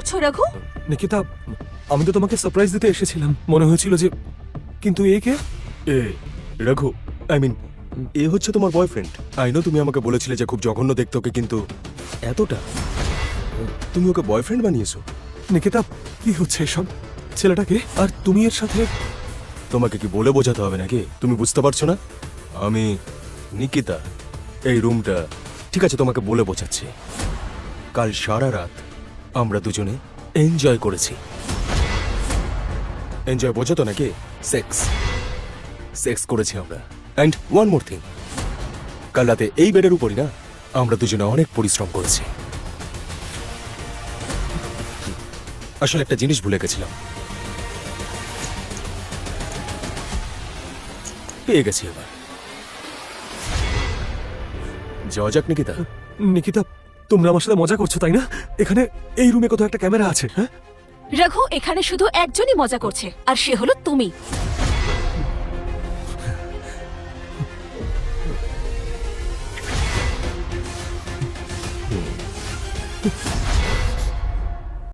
করছো রঘু? নিকিতা, আমি তো তোমাকে সারপ্রাইজ দিতে এসেছিলাম, মনে হয়েছিল যে, কিন্তু এ কে? এ রঘু, আই মিন এ হচ্ছে তোমার বয়ফ্রেন্ড। আই নো তুমি আমাকে বলেছিলে যে খুব জঘন্য দেখতে ওকে, কিন্তু এতটা তুমি ওকে বয়ফ্রেন্ড বানিয়েছো। নিকিতা, কি হচ্ছে এসব? ছেলেটাকে আর তুমি এর সাথে? তোমাকে কি বলে বোঝাতে হবে নাকি? তুমি বুঝতে পারছো না? আমি নিকিতা, এই রুমটা। ঠিক আছে, তোমাকে বলে বোঝাচ্ছি। কাল সারা রাত আমরা দুজনে এনজয় করেছি। এনজয় বোঝো তো নাকি? সেক্স সেক্স করেছি আমরা। অ্যান্ড ওয়ান মোর থিং, কাল রাতে এই বেডের উপরই না আমরা দুজনে অনেক পরিশ্রম করেছি। আসলে একটা জিনিস ভুলে গেছিলাম, পেয়ে গেছি এবার। যাওয়া যাক নিকিতা। নিকিতা, তোমরা আমার সাথে মজা করছো তাই না? এখানে এই রুমে কত একটা ক্যামেরা আছে। হ্যাঁ, রঘু, এখানে শুধু একজনই মজা করছে, আর সে হলো তুমি।